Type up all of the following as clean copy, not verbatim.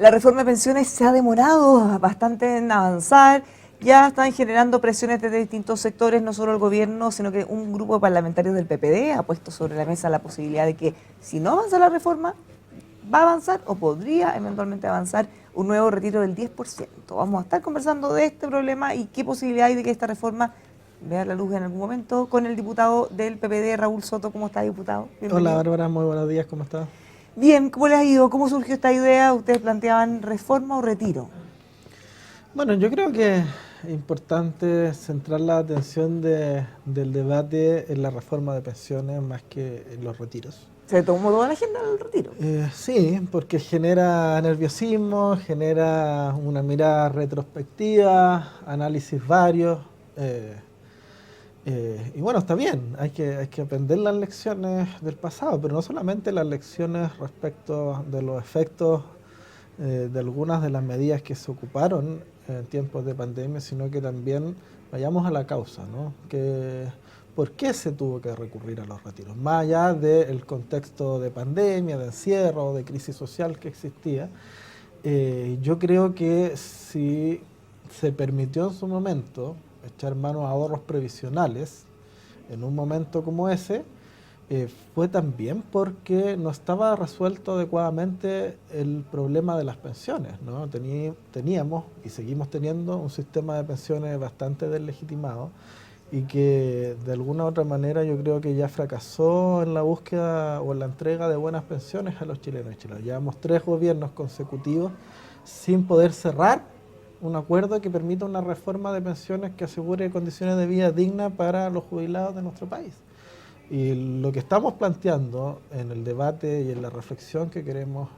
La reforma de pensiones se ha demorado bastante en avanzar. Ya están generando presiones desde distintos sectores, no solo el gobierno, sino que un grupo de parlamentarios del PPD ha puesto sobre la mesa la posibilidad de que si no avanza la reforma, va a avanzar o podría eventualmente avanzar un nuevo retiro del 10%. Vamos a estar conversando de este problema y qué posibilidad hay de que esta reforma vea la luz en algún momento con el diputado del PPD, Raúl Soto. ¿Cómo está, diputado? Hola, Bienvenido. Bárbara, muy buenos días, ¿cómo estás? Bien, ¿cómo les ha ido? ¿Cómo surgió esta idea? ¿Ustedes planteaban reforma o retiro? Bueno, yo creo que es importante centrar la atención del debate en la reforma de pensiones más que en los retiros. ¿Se tomó toda la agenda del retiro? Sí, porque genera nerviosismo, genera una mirada retrospectiva, análisis varios. Y bueno, está bien, hay que aprender las lecciones del pasado, pero no solamente las lecciones respecto de los efectos de algunas de las medidas que se ocuparon en tiempos de pandemia, sino que también vayamos a la causa, ¿no? ¿Por qué se tuvo que recurrir a los retiros? Más allá del contexto de pandemia, de encierro, de crisis social que existía, yo creo que si se permitió en su momento echar mano a ahorros previsionales en un momento como ese, fue también porque no estaba resuelto adecuadamente el problema de las pensiones, ¿no? Teníamos y seguimos teniendo un sistema de pensiones bastante deslegitimado y que de alguna u otra manera yo creo que ya fracasó en la búsqueda o en la entrega de buenas pensiones a los chilenos y chilenas. Llevamos 3 gobiernos consecutivos sin poder cerrar un acuerdo que permita una reforma de pensiones que asegure condiciones de vida dignas para los jubilados de nuestro país. Y lo que estamos planteando en el debate y en la reflexión que queremos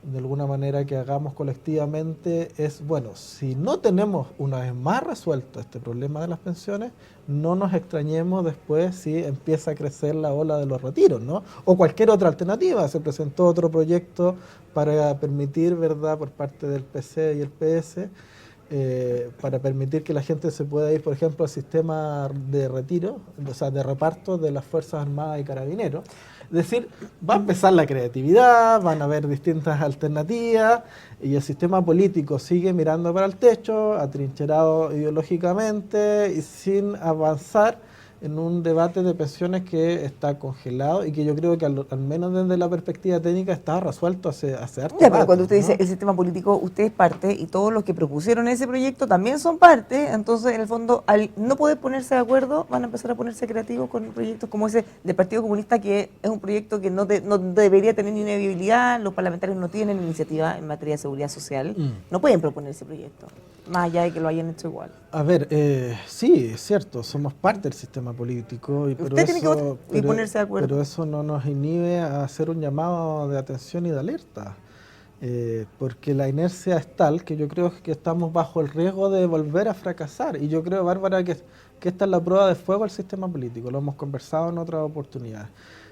de alguna manera que hagamos colectivamente es, bueno, si no tenemos una vez más resuelto este problema de las pensiones, no nos extrañemos después si empieza a crecer la ola de los retiros, ¿no? O cualquier otra alternativa. Se presentó otro proyecto para permitir, ¿verdad?, por parte del PC y el PS, para permitir que la gente se pueda ir, por ejemplo, al sistema de retiro, o sea, de reparto de las Fuerzas Armadas y Carabineros. Es decir, va a empezar la creatividad, van a haber distintas alternativas y el sistema político sigue mirando para el techo, atrincherado ideológicamente y sin avanzar en un debate de pensiones que está congelado y que yo creo que al menos desde la perspectiva técnica está resuelto hace harto Ya, pero rato, cuando usted ¿no? dice el sistema político, usted es parte y todos los que propusieron ese proyecto también son parte, entonces en el fondo al no poder ponerse de acuerdo van a empezar a ponerse creativos con proyectos como ese del Partido Comunista, que es un proyecto que no debería tener ni una viabilidad, los parlamentarios no tienen iniciativa en materia de seguridad social, no pueden proponer ese proyecto, más allá de que lo hayan hecho igual. A ver, sí, es cierto, somos parte del sistema político, Usted tiene que votar y ponerse de acuerdo. pero eso no nos inhibe a hacer un llamado de atención y de alerta, porque la inercia es tal que yo creo que estamos bajo el riesgo de volver a fracasar. Y yo creo, Bárbara, que esta es la prueba de fuego del sistema político, lo hemos conversado en otras oportunidades.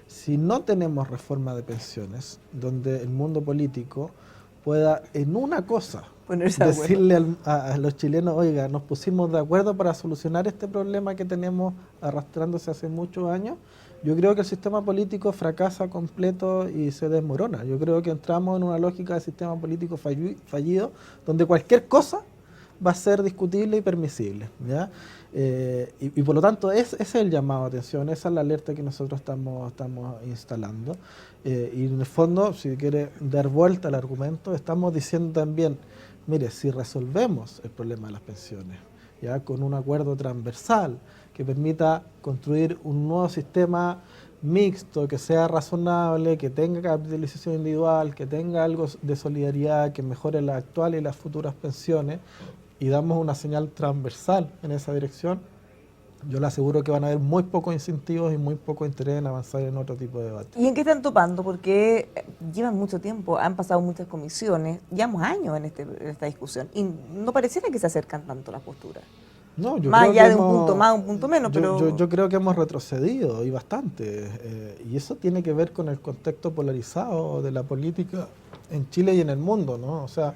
Si no tenemos reforma de pensiones, donde el mundo político pueda en una cosa decirle a los chilenos, oiga, nos pusimos de acuerdo para solucionar este problema que tenemos arrastrándose hace muchos años, yo creo que el sistema político fracasa completo y se desmorona. Yo creo que entramos en una lógica de sistema político fallido, donde cualquier cosa va a ser discutible y permisible, ¿ya? Y por lo tanto ese es el llamado a atención, esa es la alerta que nosotros estamos instalando. Y en el fondo, si quiere dar vuelta al argumento, estamos diciendo también, mire, si resolvemos el problema de las pensiones, ya con un acuerdo transversal que permita construir un nuevo sistema mixto, que sea razonable, que tenga capitalización individual, que tenga algo de solidaridad, que mejore las actuales y las futuras pensiones, y damos una señal transversal en esa dirección, yo le aseguro que van a haber muy pocos incentivos y muy poco interés en avanzar en otro tipo de debate. ¿Y en qué están topando? Porque llevan mucho tiempo, han pasado muchas comisiones, llevamos años en esta discusión y no pareciera que se acercan tanto las posturas. No, yo más creo allá que de un punto más, un punto menos, pero... Yo creo que hemos retrocedido y bastante. Y eso tiene que ver con el contexto polarizado de la política en Chile y en el mundo, ¿no? O sea,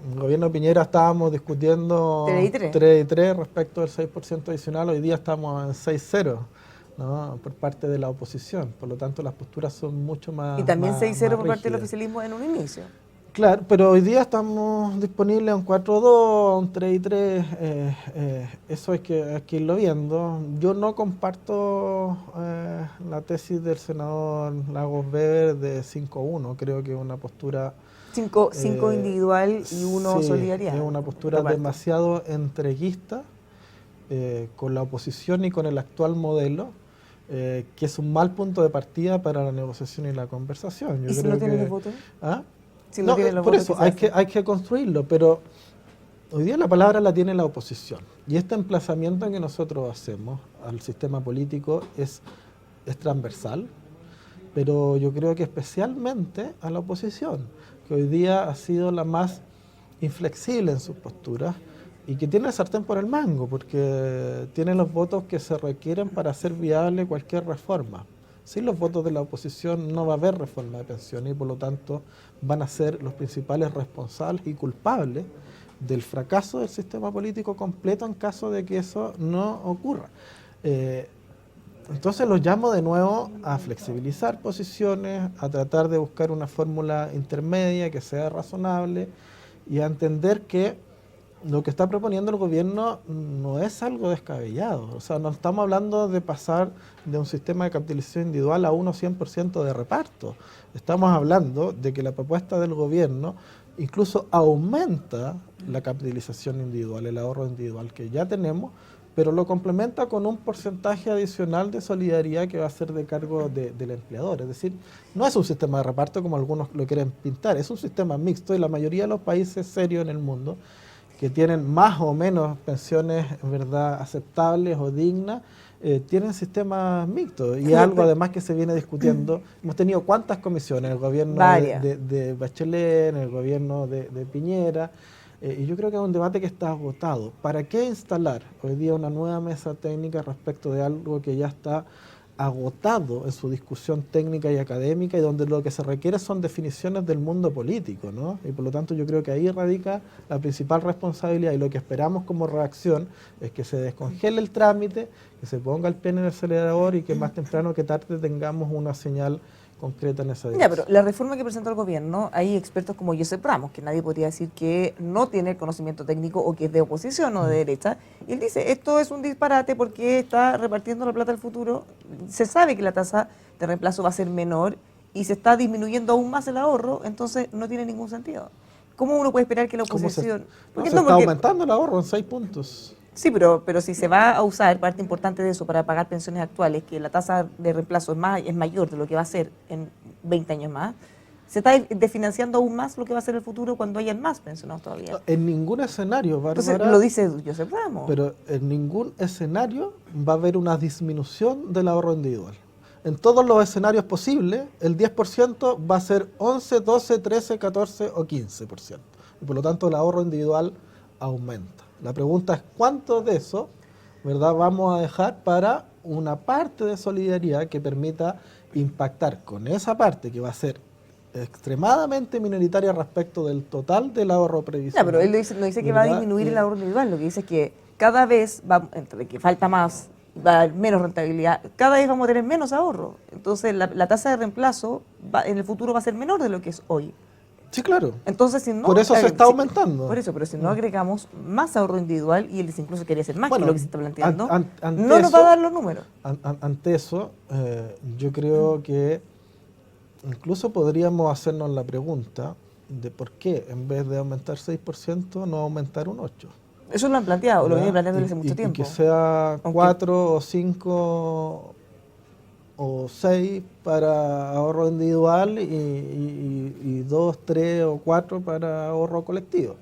en el gobierno de Piñera estábamos discutiendo 3 y 3 respecto del 6% adicional, hoy día estamos en 6-0, ¿no?, por parte de la oposición. Por lo tanto, las posturas son mucho más... Y también más 6-0 por parte del rígidas. oficialismo en un inicio. Claro, pero hoy día estamos disponibles a un 4-2, a un 3-3, eso hay que irlo viendo. Yo no comparto la tesis del senador Lagos Weber de 5-1, creo que es una postura... Cinco individual y uno sí, solidaridad. es una postura demasiado entreguista con la oposición y con el actual modelo, que es un mal punto de partida para la negociación y la conversación. ¿Y si no tienen los votos? ¿Ah? Si no tienen los por votos, eso hay que construirlo, pero hoy día la palabra la tiene la oposición. Y este emplazamiento que nosotros hacemos al sistema político es transversal, pero yo creo que especialmente a la oposición, que hoy día ha sido la más inflexible en sus posturas y que tiene el sartén por el mango, porque tiene los votos que se requieren para hacer viable cualquier reforma. Sin los votos de la oposición no va a haber reforma de pensiones y por lo tanto van a ser los principales responsables y culpables del fracaso del sistema político completo en caso de que eso no ocurra. Entonces los llamo de nuevo a flexibilizar posiciones, a tratar de buscar una fórmula intermedia que sea razonable y a entender que lo que está proponiendo el gobierno no es algo descabellado. O sea, no estamos hablando de pasar de un sistema de capitalización individual a uno 100% de reparto. Estamos hablando de que la propuesta del gobierno incluso aumenta la capitalización individual, el ahorro individual que ya tenemos, pero lo complementa con un porcentaje adicional de solidaridad que va a ser de cargo del empleador. Es decir, no es un sistema de reparto como algunos lo quieren pintar, es un sistema mixto y la mayoría de los países serios en el mundo que tienen más o menos pensiones, en verdad, aceptables o dignas, tienen sistemas mixtos. Y algo además que se viene discutiendo. Hemos tenido cuántas comisiones, el gobierno de Bachelet, en el gobierno de Piñera, y yo creo que es un debate que está agotado. ¿Para qué instalar hoy día una nueva mesa técnica respecto de algo que ya está agotado en su discusión técnica y académica y donde lo que se requiere son definiciones del mundo político, ¿no? Y por lo tanto yo creo que ahí radica la principal responsabilidad y lo que esperamos como reacción es que se descongele el trámite, que se ponga el pie en el acelerador y que más temprano que tarde tengamos una señal concreta en esa dirección. Ya, pero la reforma que presentó el gobierno, hay expertos como Josep Ramos, que nadie podría decir que no tiene el conocimiento técnico o que es de oposición o de derecha, y él dice, esto es un disparate porque está repartiendo la plata al futuro, se sabe que la tasa de reemplazo va a ser menor y se está disminuyendo aún más el ahorro, entonces no tiene ningún sentido. ¿Cómo uno puede esperar que la oposición... Se está aumentando el ahorro en 6 puntos. Sí, pero si se va a usar parte importante de eso para pagar pensiones actuales, que la tasa de reemplazo es mayor de lo que va a ser en 20 años más, se está desfinanciando aún más lo que va a ser el futuro cuando hayan más pensionados todavía. En ningún escenario, Bárbara... Entonces, lo dice Josep Ramos. Pero en ningún escenario va a haber una disminución del ahorro individual. En todos los escenarios posibles, el 10% va a ser 11, 12, 13, 14 o 15%. Y por lo tanto, el ahorro individual aumenta. La pregunta es cuánto de eso, ¿verdad?, vamos a dejar para una parte de solidaridad que permita impactar con esa parte que va a ser extremadamente minoritaria respecto del total del ahorro previsional. No, pero él no dice que va a disminuir el ahorro individual, lo que dice es que cada vez, entre que falta más, va a haber menos rentabilidad, cada vez vamos a tener menos ahorro. Entonces la tasa de reemplazo en el futuro va a ser menor de lo que es hoy. Sí, claro. Entonces, si no, por eso se está aumentando. Por eso, pero si no agregamos más ahorro individual, y él incluso quería hacer más que lo que se está planteando, no nos va a dar los números. Ante eso, yo creo que incluso podríamos hacernos la pregunta de por qué en vez de aumentar 6% no aumentar un 8%. Eso lo han planteado, lo vienen planteando desde hace mucho tiempo. Y que sea 4 o 5 o 6 para ahorro individual y 2, 3 o 4 para ahorro colectivo.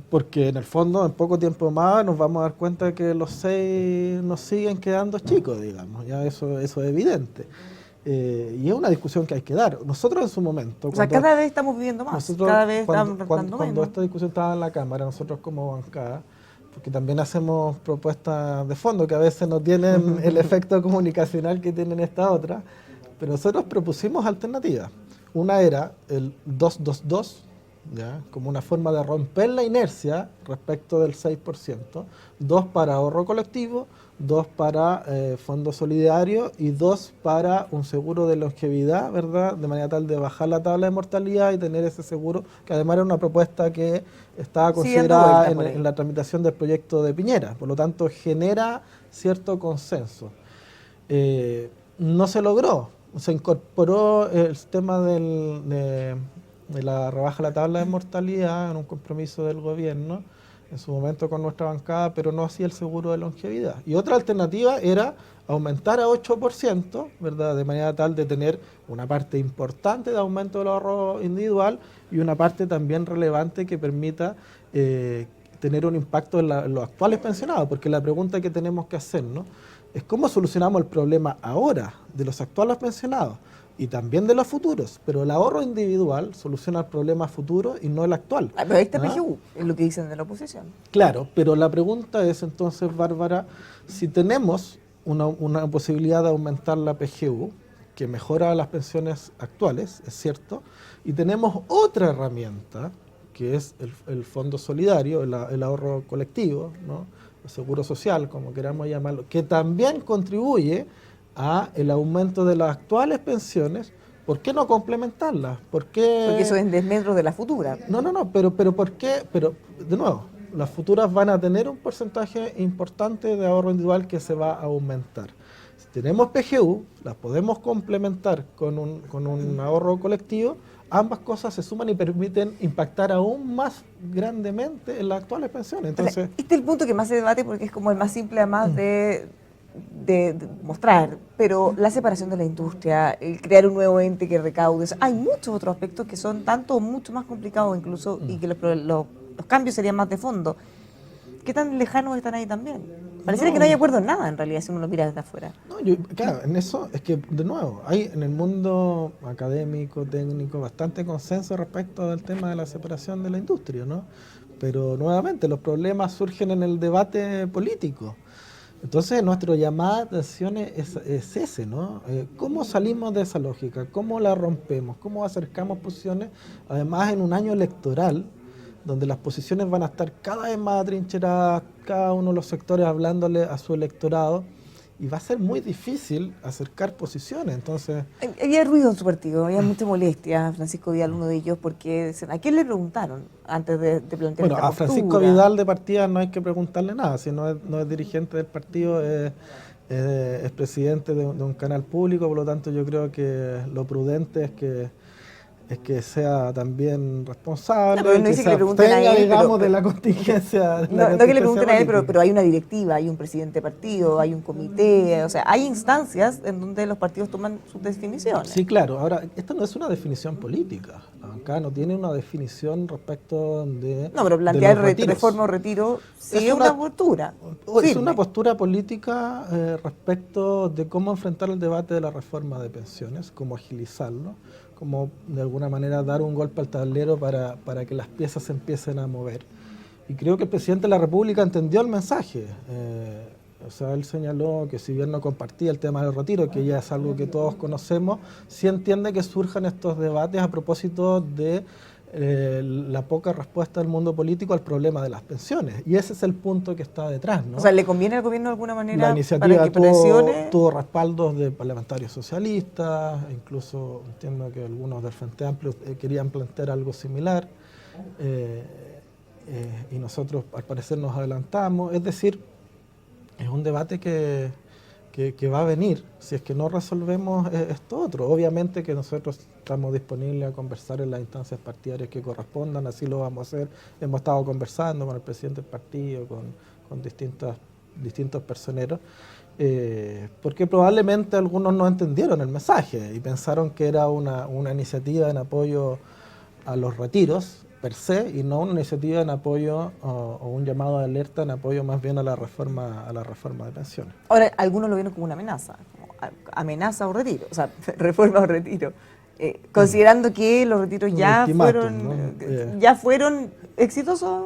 Porque en el fondo, en poco tiempo más, nos vamos a dar cuenta que los 6 nos siguen quedando chicos, digamos. Ya eso es evidente. Y es una discusión que hay que dar. Nosotros en su momento... O sea, cada vez estamos viviendo más, cada vez estamos cuando esta discusión estaba en la Cámara, nosotros como bancada, porque también hacemos propuestas de fondo que a veces no tienen el efecto comunicacional que tienen esta otra, pero nosotros propusimos alternativas. Una era el 222, ¿ya?, como una forma de romper la inercia respecto del 6%, 2 para ahorro colectivo, 2 para fondo solidario y 2 para un seguro de longevidad, ¿verdad? De manera tal de bajar la tabla de mortalidad y tener ese seguro, que además era una propuesta que estaba considerada en la tramitación del proyecto de Piñera, por lo tanto genera cierto consenso. No se logró, se incorporó el tema de la rebaja de la tabla de mortalidad en un compromiso del gobierno, en su momento con nuestra bancada, pero no hacía el seguro de longevidad. Y otra alternativa era aumentar a 8%, ¿verdad? De manera tal de tener una parte importante de aumento del ahorro individual y una parte también relevante que permita tener un impacto en los actuales pensionados, porque la pregunta que tenemos que hacer, ¿no?, es cómo solucionamos el problema ahora de los actuales pensionados y también de los futuros, pero el ahorro individual soluciona el problema futuro y no el actual. Pero ahí está PGU, es lo que dicen de la oposición. Claro, pero la pregunta es entonces, Bárbara, si tenemos una posibilidad de aumentar la PGU, que mejora las pensiones actuales, es cierto, y tenemos otra herramienta, que es el fondo solidario, el ahorro colectivo, ¿no?, el seguro social, como queramos llamarlo, que también contribuye a el aumento de las actuales pensiones. ¿Por qué no complementarlas? Porque eso es en desmedro de la futura. No, pero ¿por qué? Pero, de nuevo, las futuras van a tener un porcentaje importante de ahorro individual que se va a aumentar. Si tenemos PGU, las podemos complementar con un ahorro colectivo, ambas cosas se suman y permiten impactar aún más grandemente en las actuales pensiones. Entonces, este es el punto que más se debate porque es como el más simple además de mostrar, pero la separación de la industria, el crear un nuevo ente que recaude, hay muchos otros aspectos que son tanto o mucho más complicados incluso y que los cambios serían más de fondo. ¿Qué tan lejanos están ahí también? Pareciera que no hay acuerdo en nada en realidad si uno lo mira desde afuera. No, claro, en eso es que, de nuevo, hay en el mundo académico, técnico, bastante consenso respecto del tema de la separación de la industria, ¿no? Pero nuevamente los problemas surgen en el debate político. Entonces nuestro llamado de atención es ese, ¿no? ¿Cómo salimos de esa lógica? ¿Cómo la rompemos? ¿Cómo acercamos posiciones? Además en un año electoral, donde las posiciones van a estar cada vez más atrincheradas, cada uno de los sectores hablándole a su electorado, y va a ser muy difícil acercar posiciones. Entonces, había ruido en su partido, había mucha molestia. Francisco Vidal, uno de ellos, porque ¿a quién le preguntaron antes de plantear esta a postura? Francisco Vidal de partida no hay que preguntarle nada, si no es dirigente del partido, es presidente de un canal público, por lo tanto yo creo que lo prudente es que sea también responsable, no dice que le pregunten a él, digamos, de la contingencia. No que le pregunten a él, pero hay una directiva, hay un presidente de partido, hay un comité, o sea, hay instancias en donde los partidos toman sus definiciones. Sí, claro. Ahora, esto no es una definición política. La bancada no tiene una definición respecto de. No, pero plantear reforma o retiro sí es una postura. Es una postura política respecto de cómo enfrentar el debate de la reforma de pensiones, cómo agilizarlo, como de alguna manera dar un golpe al tablero para que las piezas se empiecen a mover. Y creo que el presidente de la República entendió el mensaje. O sea, él señaló que si bien no compartía el tema del retiro, que ya es algo que todos conocemos, sí entiende que surjan estos debates a propósito de la poca respuesta del mundo político al problema de las pensiones. Y ese es el punto que está detrás, ¿no? O sea, ¿le conviene al gobierno de alguna manera la iniciativa para que presione? Tuvo respaldos de parlamentarios socialistas, incluso entiendo que algunos del Frente Amplio querían plantear algo similar, y nosotros al parecer nos adelantamos. Es decir, es un debate que va a venir si es que no resolvemos esto otro. Obviamente que nosotros estamos disponibles a conversar en las instancias partidarias que correspondan, así lo vamos a hacer. Hemos estado conversando con el presidente del partido, con distintos personeros, porque probablemente algunos no entendieron el mensaje y pensaron que era una iniciativa en apoyo a los retiros per se y no una iniciativa en apoyo o un llamado de alerta en apoyo más bien a la reforma de pensiones. Ahora, algunos lo vieron como una amenaza, como amenaza o retiro, o sea, reforma o retiro, considerando que los retiros ya fueron exitosos.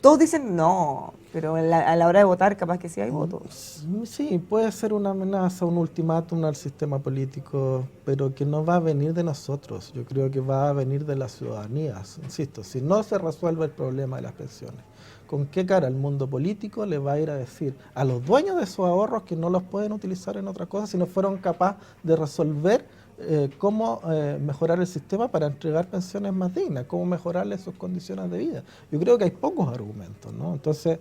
Todos dicen no, pero a la hora de votar capaz que sí hay votos. Sí, puede ser una amenaza, un ultimátum al sistema político, pero que no va a venir de nosotros. Yo creo que va a venir de las ciudadanías. Insisto, si no se resuelve el problema de las pensiones, ¿con qué cara el mundo político le va a ir a decir a los dueños de esos ahorros que no los pueden utilizar en otra cosa si no fueron capaces de resolver cómo mejorar el sistema para entregar pensiones más dignas, cómo mejorarle sus condiciones de vida? Yo creo que hay pocos argumentos, ¿no? Entonces,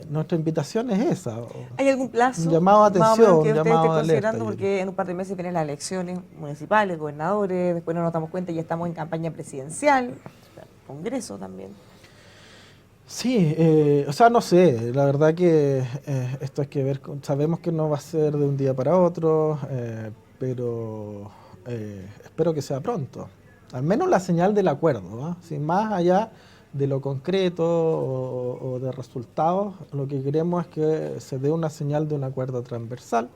nuestra invitación es esa. ¿Hay algún plazo? Un llamado a más o atención, menos un que usted llamado esté de alerta. considerando? Porque en un par de meses vienen las elecciones municipales, gobernadores, después no nos damos cuenta y ya estamos en campaña presidencial, Congreso también. Sí, o sea, no sé, la verdad que esto hay que ver, sabemos que no va a ser de un día para otro, pero espero que sea pronto. Al menos la señal del acuerdo, ¿no? Sin más allá de lo concreto o de resultados, lo que queremos es que se dé una señal de un acuerdo transversal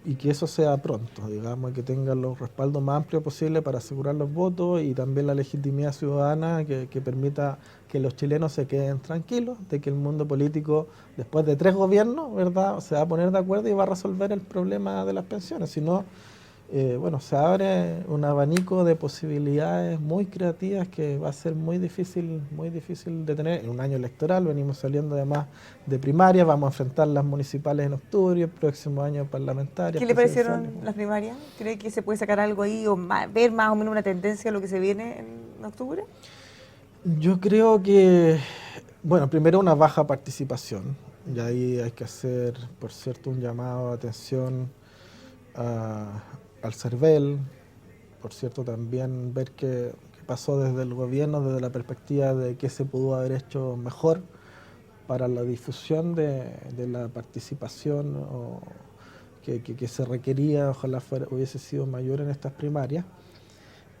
y que eso sea pronto, digamos, que tenga los respaldos más amplios posibles para asegurar los votos y también la legitimidad ciudadana que permita que los chilenos se queden tranquilos de que el mundo político, después de 3 gobiernos, ¿verdad?, se va a poner de acuerdo y va a resolver el problema de las pensiones. Si no, bueno, se abre un abanico de posibilidades muy creativas que va a ser muy difícil de tener. En un año electoral venimos saliendo además de primarias, vamos a enfrentar las municipales en octubre, el próximo año parlamentarias. ¿Qué le parecieron las primarias? ¿Cree que se puede sacar algo ahí o ver más o menos una tendencia a lo que se viene en octubre? Yo creo que, bueno, primero una baja participación, y ahí hay que hacer, por cierto, un llamado de atención al CERVEL, por cierto, también ver qué pasó desde el gobierno, desde la perspectiva de qué se pudo haber hecho mejor para la difusión de la participación que se requería, ojalá hubiese sido mayor en estas primarias.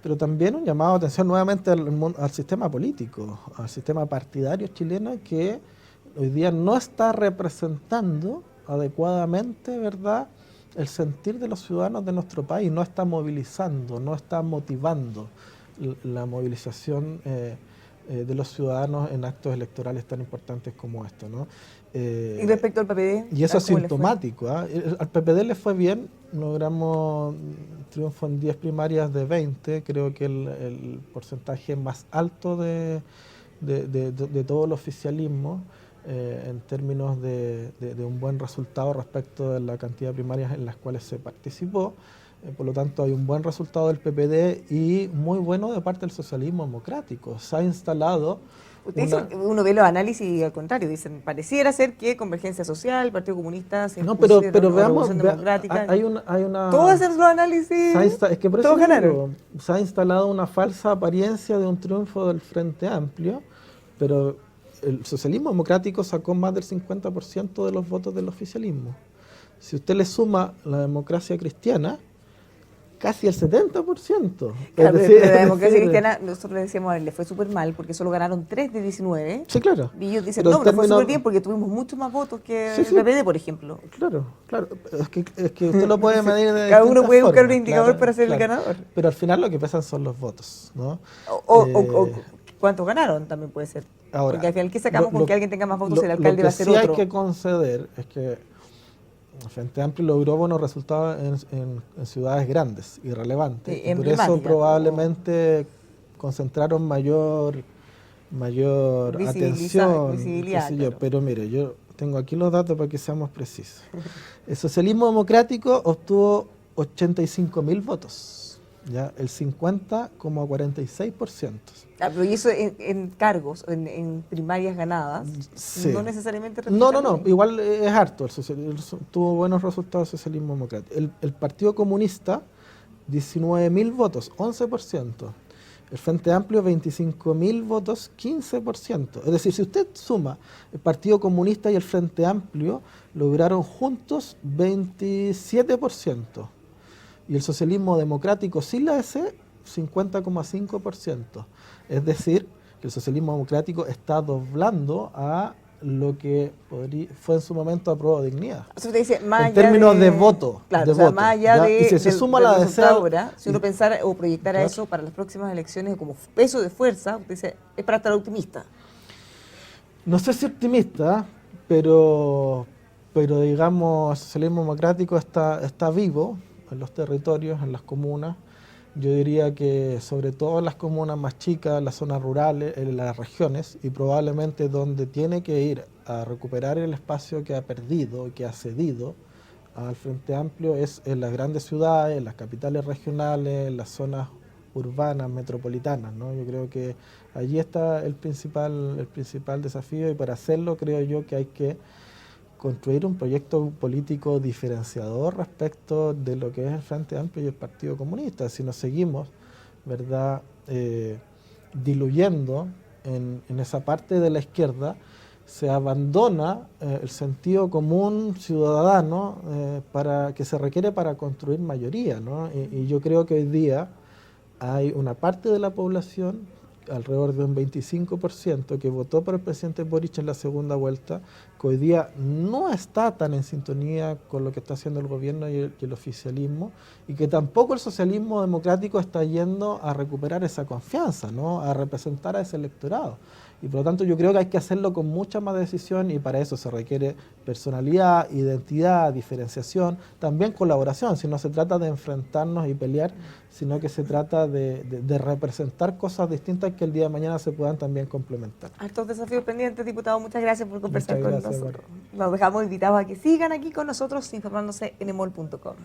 Pero también un llamado de atención nuevamente al sistema político, al sistema partidario chileno que hoy día no está representando adecuadamente, ¿verdad?, el sentir de los ciudadanos de nuestro país, no está movilizando, no está motivando la movilización de los ciudadanos en actos electorales tan importantes como estos, ¿no? ¿Y respecto al PPD? Y eso es sintomático. Al PPD le fue bien, logramos triunfo en 10 primarias de 20, creo que el porcentaje más alto de todo el oficialismo en términos de un buen resultado respecto de la cantidad de primarias en las cuales se participó. Por lo tanto, hay un buen resultado del PPD y muy bueno de parte del socialismo democrático. Se ha instalado... Uno ve los análisis y al contrario, dicen, pareciera ser que Convergencia Social, el Partido Comunista, se no, pero veamos, Democrática. Hay una... Todos hacen los análisis, es que por todos eso ganaron. Se ha instalado una falsa apariencia de un triunfo del Frente Amplio, pero el socialismo democrático sacó más del 50% de los votos del oficialismo. Si usted le suma la democracia cristiana, casi el 70%. Claro, pero la democracia cristiana, nosotros le decíamos, le fue súper mal porque solo ganaron 3 de 19. Sí, claro. Y ellos dicen, no, nos fue súper bien porque tuvimos muchos más votos que el PPD, por ejemplo. Claro. Es que usted lo puede medir de cada uno puede buscar un formas, indicador para ser el ganador. Pero al final lo que pesan son los votos, ¿no? O cuántos ganaron también puede ser. Ahora, porque al final, ¿qué sacamos con que alguien tenga más votos? El alcalde va a ser otro. Lo que sí hay que conceder es que el Frente Amplio logró buenos resultados en ciudades grandes y relevantes. Y por eso probablemente concentraron mayor atención. Visibilidad, claro. Pero mire, yo tengo aquí los datos para que seamos precisos. El socialismo democrático obtuvo 85.000 votos. ¿Ya? El 50,46%. Pero ¿y eso en cargos, en primarias ganadas? Sí. No necesariamente... No, igual es harto. Tuvo buenos resultados el socialismo democrático. El Partido Comunista, 19.000 votos, 11%. El Frente Amplio, 25.000 votos, 15%. Es decir, si usted suma el Partido Comunista y el Frente Amplio, lograron juntos 27%. Y el socialismo democrático sin la S, 50,5%. Es decir, que el socialismo democrático está doblando a lo que fue en su momento Apruebo Dignidad. O sea, usted dice, más En allá términos de voto. Claro, de o sea, voto, más allá ¿ya? de, Y si se del- suma del la de resultado ser, ahora, si uno pensara o proyectara Claro. eso para las próximas elecciones como peso de fuerza, usted dice, es para estar optimista. no sé si optimista, pero digamos, el socialismo democrático está vivo en los territorios, en las comunas. Yo diría que sobre todo en las comunas más chicas, en las zonas rurales, en las regiones, y probablemente donde tiene que ir a recuperar el espacio que ha perdido y que ha cedido al Frente Amplio es en las grandes ciudades, en las capitales regionales, en las zonas urbanas, metropolitanas, ¿no? Yo creo que allí está el principal desafío, y para hacerlo creo yo que hay que construir un proyecto político diferenciador respecto de lo que es el Frente Amplio y el Partido Comunista. Si nos seguimos, ¿verdad?, diluyendo en esa parte de la izquierda, se abandona el sentido común ciudadano para que se requiere para construir mayoría, ¿no? Y yo creo que hoy día hay una parte de la población, alrededor de un 25%, que votó por el presidente Boric en la segunda vuelta, que hoy día no está tan en sintonía con lo que está haciendo el gobierno y el oficialismo, y que tampoco el socialismo democrático está yendo a recuperar esa confianza, ¿no?, a representar a ese electorado. Y por lo tanto yo creo que hay que hacerlo con mucha más decisión, y para eso se requiere personalidad, identidad, diferenciación, también colaboración. Si no se trata de enfrentarnos y pelear, sino que se trata de representar cosas distintas que el día de mañana se puedan también complementar. Hartos desafíos pendientes, diputado. Muchas gracias por conversar Muchas con gracias, nosotros. Los dejamos invitados a que sigan aquí con nosotros informándose en emol.com.